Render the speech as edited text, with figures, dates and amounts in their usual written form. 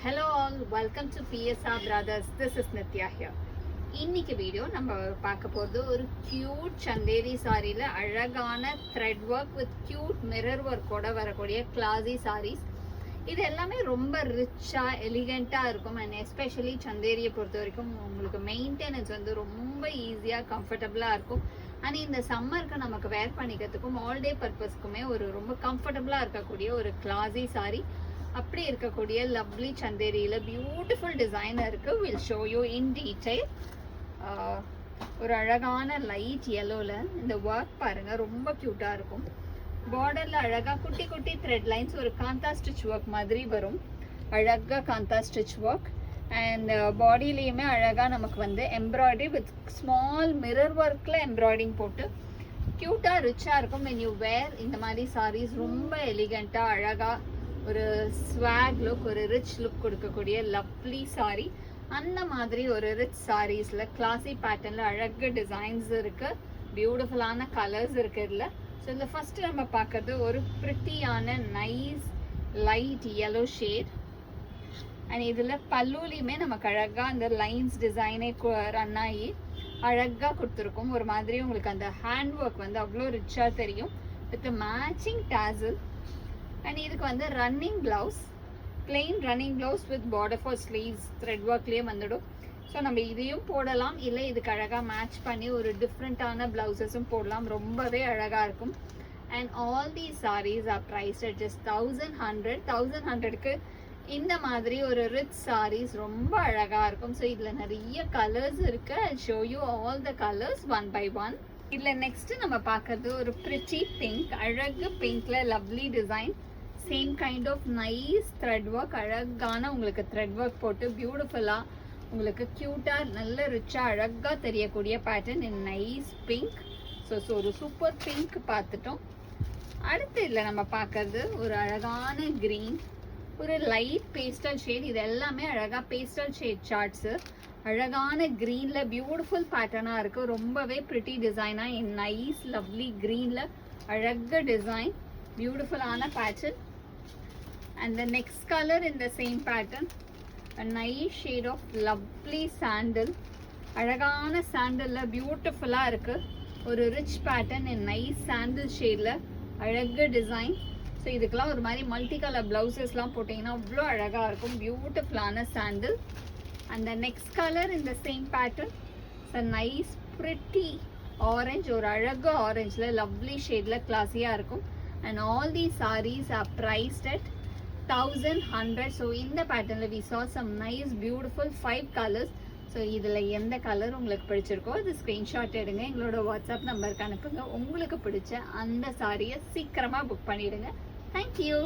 Hello all, welcome to PSR Brothers. This is Nitya here. இன்னைக்கு video நம்ம பார்க்க போகிறது ஒரு கியூட் சந்தேரி சாரியில் அழகான thread work with cute mirror ஒர்க்கோட வரக்கூடிய கிளாஸி சாரீஸ். இது எல்லாமே ரொம்ப ரிச்சாக எலிகெண்ட்டாக இருக்கும். அண்ட் எஸ்பெஷலி சந்தேரியை பொறுத்த வரைக்கும் உங்களுக்கு மெயின்டெனன்ஸ் வந்து ரொம்ப ஈஸியாக கம்ஃபர்டபுளாக இருக்கும். அண்ட் இந்த சம்மருக்கு நமக்கு வேர் பண்ணிக்கிறதுக்கும் ஆல் டே பர்பஸ்க்குமே ஒரு ரொம்ப கம்ஃபர்டபுளாக இருக்கக்கூடிய ஒரு கிளாஸி சாரி. அப்படி இருக்கக்கூடிய லவ்லி சந்தேரியில் பியூட்டிஃபுல் டிசைனர் இருக்கு. Will show you in detail. ஒரு அழகான லைட் எல்லோவில் இந்த ஒர்க் பாருங்க, ரொம்ப க்யூட்டாக இருக்கும். பார்டரில் அழகாக குட்டி குட்டி த்ரெட் லைன்ஸ், ஒரு காந்தா ஸ்டிச் ஒர்க் மாதிரி வரும். அழகாக காந்தா ஸ்டிச் ஒர்க். அண்ட் பாடியிலையுமே அழகாக நமக்கு வந்து எம்ப்ராய்டரி வித் ஸ்மால் மிரர் ஒர்க்கில் எம்ப்ராய்டிங் போட்டு க்யூட்டாக ரிச்சாக இருக்கும். வென் யூ வேர் இந்த மாதிரி சாரீஸ் ரொம்ப எலிகண்ட்டாக அழகாக ஒரு ஸ்வாக் லுக், ஒரு ரிச் லுக் கொடுக்கக்கூடிய லவ்லி சாரி. அந்த மாதிரி ஒரு ரிச் சாரீஸில் கிளாசி பேட்டர்னில் அழகு டிசைன்ஸ் இருக்குது, பியூட்டிஃபுல்லான கலர்ஸ் இருக்குது இதில். ஸோ இதில் ஃபஸ்ட்டு நம்ம பார்க்குறது ஒரு ப்ரிட்டியான nice light yellow shade. And இதில் பல்லுலையுமே நமக்கு அழகாக அந்த லைன்ஸ் டிசைனே ரன் ஆகி அழகாக கொடுத்துருக்கும். ஒரு மாதிரி உங்களுக்கு அந்த ஹேண்ட் ஒர்க் வந்து அவ்வளோ ரிச்சாக தெரியும் வித் மேட்சிங் டாசல். அண்ட் இதுக்கு வந்து running blouse, plain running blouse with border for sleeves thread ஒர்க்லேயே வந்துடும். ஸோ நம்ம இதையும் போடலாம், இல்லை இதுக்கு அழகாக மேட்ச் பண்ணி ஒரு டிஃப்ரெண்ட்டான ப்ளவுசஸும் போடலாம். ரொம்பவே அழகாக இருக்கும். And all the saris are priced at just 1100. இந்த மாதிரி ஒரு ரிச் சாரீஸ் ரொம்ப அழகாக இருக்கும். ஸோ இதில் நிறைய கலர்ஸ் இருக்குது. I show you all the colours one by one. இதில் நெக்ஸ்ட்டு நம்ம பார்க்கறது ஒரு ப்ரிட்டி பிங்க், அழகு பிங்க்ல lovely design. Same kind of nice thread work, அழகான உங்களுக்கு த்ரெட் ஒர்க் போட்டு பியூட்டிஃபுல்லாக உங்களுக்கு க்யூட்டாக நல்ல ரிச்சாக அழகாக தெரியக்கூடிய pattern in nice pink. So ஒரு சூப்பர் பிங்க் பார்த்துட்டோம். அடுத்து இதில் நம்ம பார்க்கறது ஒரு அழகான க்ரீன், ஒரு லைட் பேஸ்டல் ஷேட். இது எல்லாமே அழகாக பேஸ்டல் ஷேட் சார்ட்ஸு. அழகான க்ரீனில் பியூட்டிஃபுல் பேட்டர்னாக இருக்குது. ரொம்பவே ப்ரிட்டி டிசைனாக இன் நைஸ் லவ்லி க்ரீனில் அழகு டிசைன், பியூட்டிஃபுல்லான pattern. And the next color in the same pattern, a nice shade of lovely sandal. அழகான சாண்டல்ல பியூட்டிஃபுல்லா இருக்கு. ஒரு rich pattern in nice sandal ஷேட்ல அழகு டிசைன். ஸோ இதுக்கெல்லாம் ஒரு மாதிரி மல்டி கலர் பிளவுசஸ்லாம் போட்டிங்கன்னா அவ்வளோ அழகாக இருக்கும். பியூட்டிஃபுல்லான sandal. And the next colour in the same pattern, it's a nice pretty orange, ஒரு அழகு ஆரஞ்சில் லவ்லி ஷேடில் கிளாஸியாக இருக்கும். And all the sarees are priced at 1100. So இந்த பேட்டர்னில் we saw some nice beautiful 5 colors. So இதில் எந்த கலர் உங்களுக்கு பிடிச்சிருக்கோ அது ஸ்க்ரீன்ஷாட் எடுங்க, எங்களோட வாட்ஸ்அப் நம்பருக்கு அனுப்புங்க. உங்களுக்கு பிடிச்ச அந்த சாரியை சீக்கிரமாக புக் பண்ணிவிடுங்க. தேங்க்யூ.